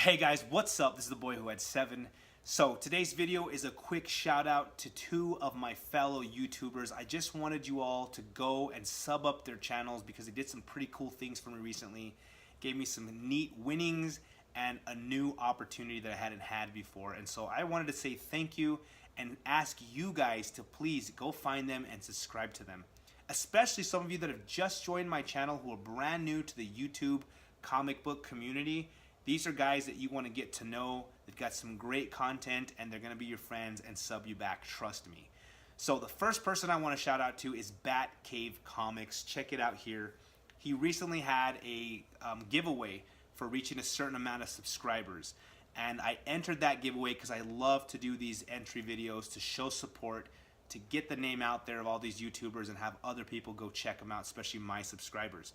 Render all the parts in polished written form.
Hey guys, what's up? This is the boy who had 7. So today's video is a quick shout out to 2 of my fellow YouTubers. I just wanted you all to go and sub up their channels because they did some pretty cool things for me recently. Gave me some neat winnings and a new opportunity that I hadn't had before. And so I wanted to say thank you and ask you guys to please go find them and subscribe to them. Especially some of you that have just joined my channel who are brand new to the YouTube comic book community. These are guys that you want to get to know. They've got some great content and they're going to be your friends and sub you back, trust me. So the first person I want to shout out to is Batcave Comics. Check it out here. He recently had a giveaway for reaching a certain amount of subscribers. And I entered that giveaway because I love to do these entry videos to show support, to get the name out there of all these YouTubers and have other people go check them out, especially my subscribers.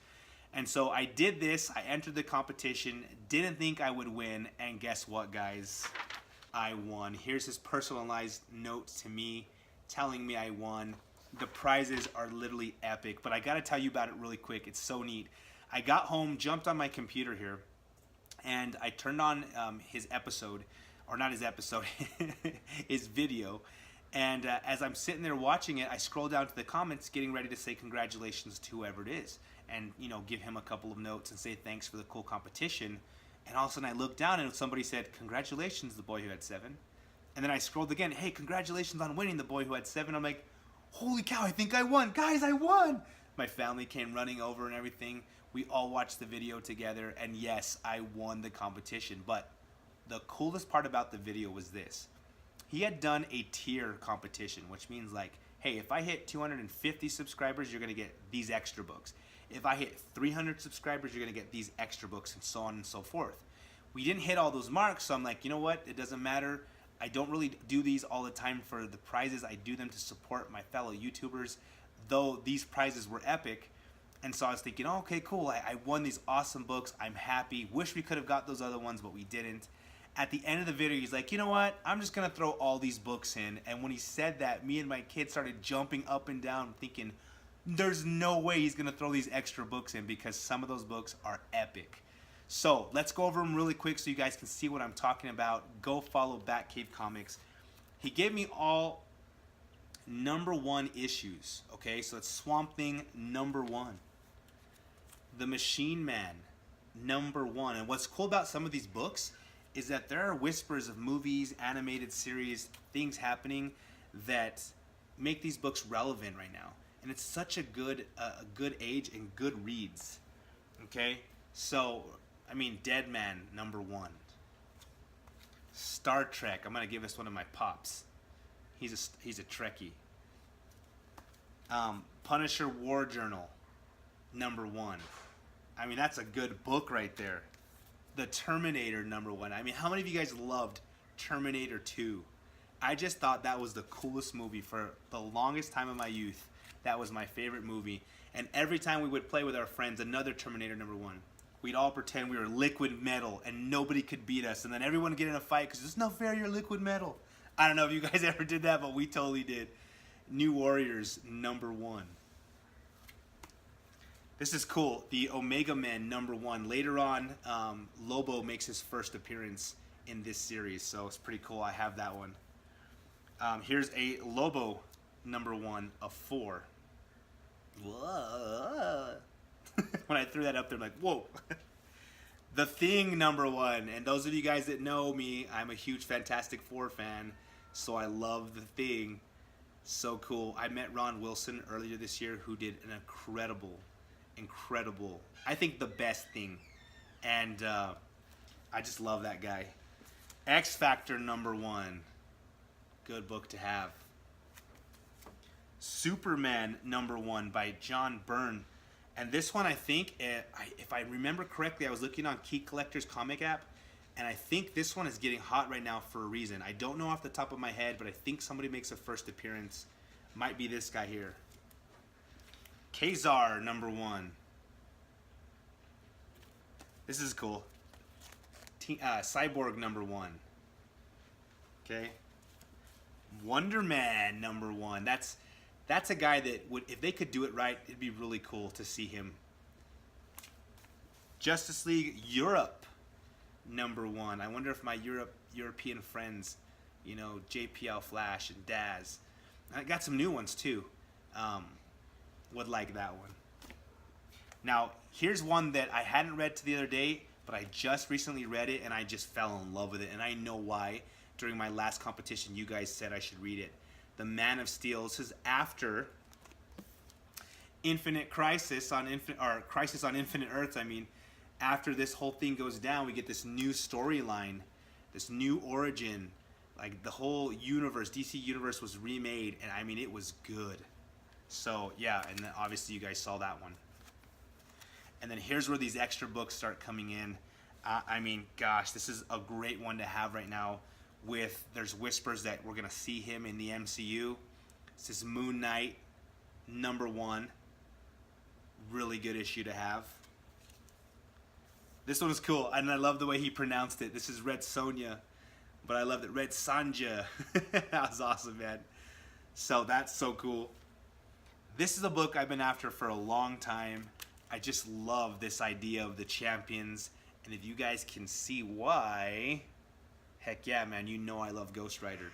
And so I did this, I entered the competition, didn't think I would win, and guess what guys? I won. Here's his personalized note to me telling me I won. The prizes are literally epic, but I gotta tell you about it really quick, it's so neat. I got home, jumped on my computer here, and I turned on his episode, or not his episode, his video. And as I'm sitting there watching it, I scroll down to the comments getting ready to say congratulations to whoever it is. And, you know, give him a couple of notes and say thanks for the cool competition. And all of a sudden I looked down and somebody said, congratulations, the boy who had 7. And then I scrolled again, hey, congratulations on winning, the boy who had 7. I'm like, holy cow, I think I won. Guys, I won. My family came running over and everything. We all watched the video together. And yes, I won the competition. But the coolest part about the video was this. He had done a tier competition, which means like, hey, if I hit 250 subscribers, you're going to get these extra books. If I hit 300 subscribers, you're going to get these extra books, and so on and so forth. We didn't hit all those marks, so I'm like, you know what? It doesn't matter. I don't really do these all the time for the prizes. I do them to support my fellow YouTubers, though these prizes were epic. And so I was thinking, oh, okay, cool. I won these awesome books. I'm happy. Wish we could have got those other ones, but we didn't. At the end of the video, he's like, you know what? I'm just going to throw all these books in. And when he said that, me and my kids started jumping up and down thinking, there's no way he's going to throw these extra books in because some of those books are epic. So let's go over them really quick so you guys can see what I'm talking about. Go follow Batcave Comics. He gave me all #1 issues. Okay, so it's Swamp Thing #1. The Machine Man #1. And what's cool about some of these books is that there are whispers of movies, animated series, things happening that make these books relevant right now. And it's such a good age and good reads. Okay? So, I mean, Dead Man #1. Star Trek. I'm going to give this one to my pops. He's a Trekkie. Punisher War Journal #1. I mean, that's a good book right there. The Terminator #1. I mean, how many of you guys loved Terminator 2? I just thought that was the coolest movie for the longest time of my youth. That was my favorite movie. And every time we would play with our friends, another Terminator #1, we'd all pretend we were liquid metal and nobody could beat us. And then everyone would get in a fight because it's not fair, you're liquid metal. I don't know if you guys ever did that, but we totally did. New Warriors #1. This is cool. The Omega Men #1. Later on, Lobo makes his first appearance in this series, so it's pretty cool. I have that one. Here's a Lobo #1 of 4. Whoa. When I threw that up there, I'm like, whoa. The Thing #1. And those of you guys that know me, I'm a huge Fantastic Four fan, so I love The Thing. So cool. I met Ron Wilson earlier this year who did an incredible, I think the best Thing. And I just love that guy. X Factor #1. Good book to have. Superman #1 by John Byrne. And this one, I think, if I remember correctly, I was looking on Key Collector's comic app, and I think this one is getting hot right now for a reason. I don't know off the top of my head, but I think somebody makes a first appearance. Might be this guy here. Kazar #1. This is cool. Cyborg #1. Okay. Wonder Man #1. That's a guy that would, if they could do it right, it'd be really cool to see him. Justice League Europe #1. I wonder if my European friends, you know, JPL Flash and Daz, I got some new ones too, would like that one. Now, here's one that I hadn't read to the other day, but I just recently read it and I just fell in love with it, and I know why. During my last competition, you guys said I should read it. The Man of Steel. This is after Crisis on Infinite Earths. I mean, after this whole thing goes down, we get this new storyline, this new origin. Like, the whole universe, DC universe, was remade, and I mean, it was good. So yeah, and then obviously you guys saw that one. And then here's where these extra books start coming in. I mean, gosh, this is a great one to have right now. There's whispers that we're gonna see him in the MCU. This is Moon Knight #1. Really good issue to have. This one is cool, and I love the way he pronounced it. This is Red Sonja, but I love it. Red Sonja. That was awesome, man. So that's so cool. This is a book I've been after for a long time. I just love this idea of the champions, and if you guys can see why, heck yeah, man, you know I love Ghost Rider.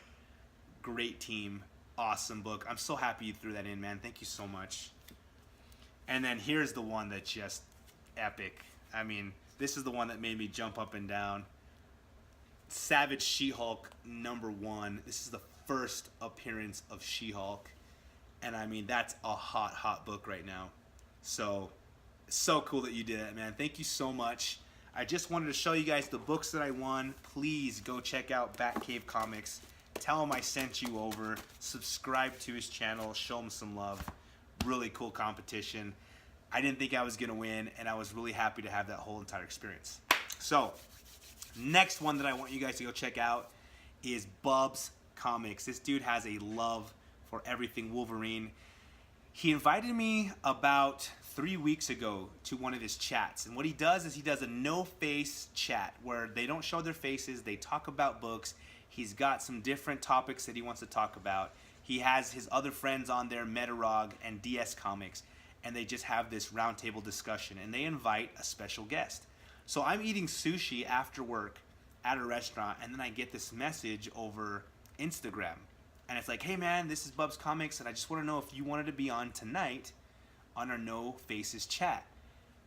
Great team, awesome book. I'm so happy you threw that in, man. Thank you so much. And then here's the one that's just epic. I mean, this is the one that made me jump up and down. Savage She-Hulk #1. This is the first appearance of She-Hulk. And I mean, that's a hot, hot book right now. So cool that you did it, man. Thank you so much. I just wanted to show you guys the books that I won. Please go check out Batcave Comics. Tell him I sent you over. Subscribe to his channel. Show him some love. Really cool competition. I didn't think I was going to win, and I was really happy to have that whole entire experience. So, next one that I want you guys to go check out is Bub's Comics. This dude has a love for everything Wolverine. He invited me about 3 weeks ago to one of his chats, and what he does is he does a no-face chat where they don't show their faces, they talk about books. He's got some different topics that he wants to talk about. He has his other friends on there, Metarog and DS Comics, and they just have this roundtable discussion, and they invite a special guest. So I'm eating sushi after work at a restaurant, and then I get this message over Instagram, and it's like, hey man, this is Bub's Comics, and I just want to know if you wanted to be on tonight on our No Faces chat.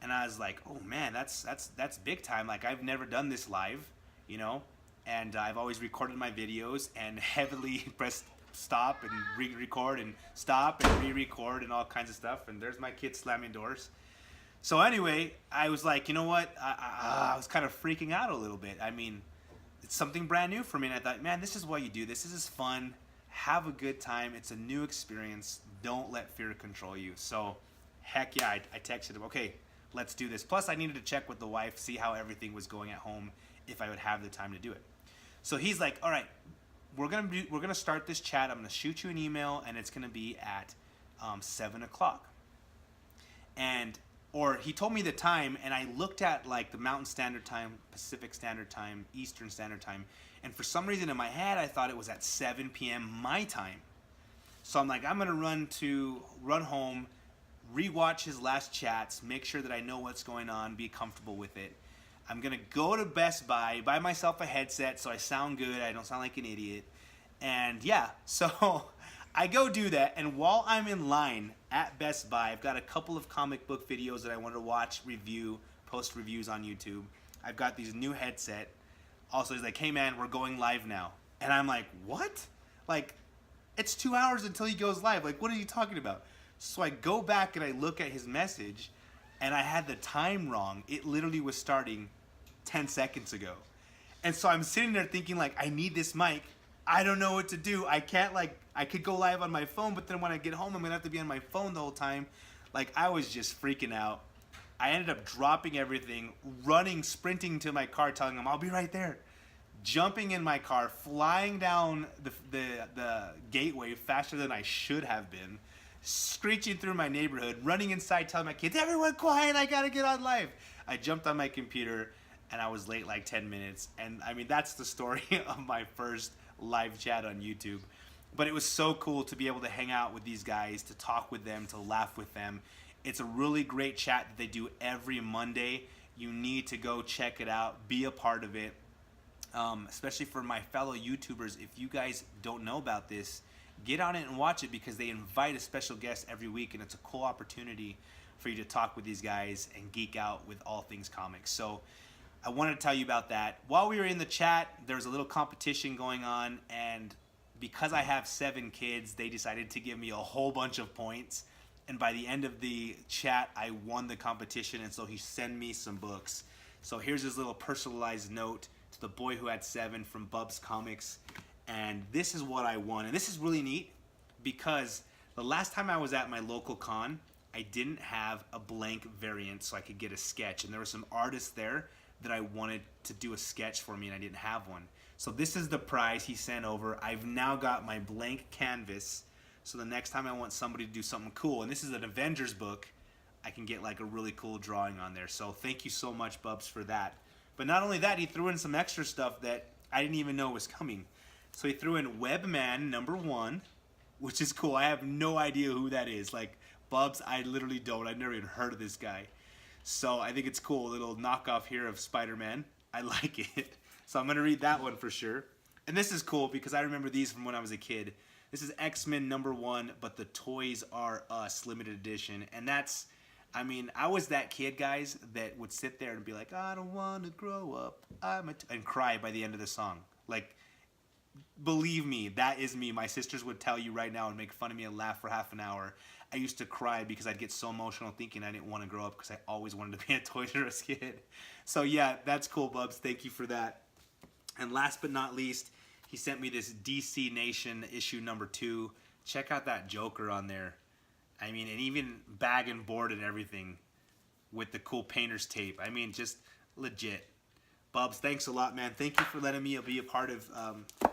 And I was like, oh man, that's big time. Like, I've never done this live, you know, and I've always recorded my videos and heavily pressed stop and re-record and stop and re-record and all kinds of stuff. And there's my kid slamming doors. So anyway, I was like, you know what? I was kind of freaking out a little bit. I mean, it's something brand new for me, and I thought, man, this is why you do this. This is fun. Have a good time. It's a new experience. Don't let fear control you. So, heck yeah, I texted him, okay, let's do this. Plus, I needed to check with the wife, see how everything was going at home, if I would have the time to do it. So he's like, all right, we're gonna start this chat. I'm gonna shoot you an email, and it's gonna be at 7 o'clock. Or he told me the time, and I looked at like the Mountain Standard Time, Pacific Standard Time, Eastern Standard Time, and for some reason in my head I thought it was at 7 p.m. my time. So I'm like, I'm gonna run home, rewatch his last chats, make sure that I know what's going on, be comfortable with it. I'm gonna go to Best Buy, buy myself a headset so I sound good, I don't sound like an idiot. And yeah, so I go do that, and while I'm in line at Best Buy, I've got a couple of comic book videos that I want to watch, review, post reviews on YouTube. I've got these new headset. Also, he's like, hey man, we're going live now. And I'm like, what? Like, it's 2 hours until he goes live. Like, what are you talking about? So I go back and I look at his message, and I had the time wrong. It literally was starting 10 seconds ago. And so I'm sitting there thinking, like, I need this mic. I don't know what to do. I can't, like, I could go live on my phone, but then when I get home, I'm gonna have to be on my phone the whole time. Like, I was just freaking out. I ended up dropping everything, running, sprinting to my car, telling him, I'll be right there. Jumping in my car, flying down the gateway faster than I should have been, screeching through my neighborhood, running inside, telling my kids, everyone quiet, I gotta get on live. I jumped on my computer, and I was late like 10 minutes. And I mean, that's the story of my first live chat on YouTube. But it was so cool to be able to hang out with these guys, to talk with them, to laugh with them. It's a really great chat that they do every Monday. You need to go check it out, be a part of it. Especially for my fellow YouTubers, if you guys don't know about this, get on it and watch it, because they invite a special guest every week, and it's a cool opportunity for you to talk with these guys and geek out with all things comics. So I wanted to tell you about that. While we were in the chat, there was a little competition going on, and because I have 7 kids, they decided to give me a whole bunch of points. And by the end of the chat, I won the competition, and so he sent me some books. So here's his little personalized note to the boy who had 7 from Bub's Comics. And this is what I won. And this is really neat, because the last time I was at my local con, I didn't have a blank variant so I could get a sketch. And there were some artists there that I wanted to do a sketch for me, and I didn't have one. So this is the prize he sent over. I've now got my blank canvas. So the next time I want somebody to do something cool, and this is an Avengers book, I can get like a really cool drawing on there. So thank you so much, Bubs, for that. But not only that, he threw in some extra stuff that I didn't even know was coming. So he threw in Webman #1, which is cool. I have no idea who that is. Like, Bubs, I literally don't. I've never even heard of this guy. So I think it's cool. A little knockoff here of Spider-Man. I like it. So I'm going to read that one for sure. And this is cool because I remember these from when I was a kid. This is X-Men #1, but the Toys R Us limited edition. And that's, I mean, I was that kid, guys, that would sit there and be like, I don't want to grow up, and cry by the end of the song. Like, believe me, that is me. My sisters would tell you right now and make fun of me and laugh for half an hour. I used to cry because I'd get so emotional thinking I didn't want to grow up because I always wanted to be a Toys R Us kid. So yeah, that's cool, Bubs. Thank you for that. And last but not least, he sent me this DC Nation issue #2. Check out that Joker on there. I mean, and even bag and board and everything with the cool painter's tape. I mean, just legit. Bubs, thanks a lot, man. Thank you for letting me be a part of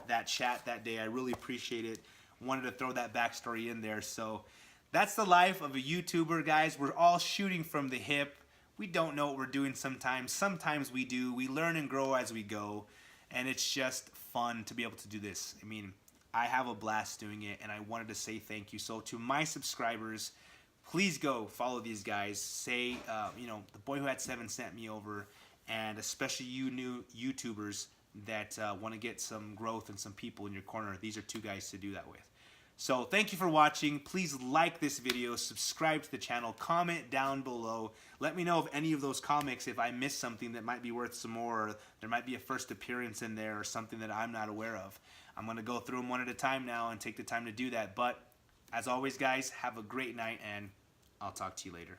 that chat that day. I really appreciate it. Wanted to throw that backstory in there. So that's the life of a YouTuber, guys. We're all shooting from the hip. We don't know what we're doing sometimes. Sometimes we do. We learn and grow as we go. And it's just fun to be able to do this. I mean, I have a blast doing it, and I wanted to say thank you. So to my subscribers, please go follow these guys. Say, you know, the boy who had 7 sent me over, and especially you new YouTubers that want to get some growth and some people in your corner. These are 2 guys to do that with. So thank you for watching. Please like this video, subscribe to the channel, comment down below. Let me know if any of those comics, if I missed something that might be worth some more, or there might be a first appearance in there or something that I'm not aware of. I'm going to go through them one at a time now and take the time to do that. But as always, guys, have a great night, and I'll talk to you later.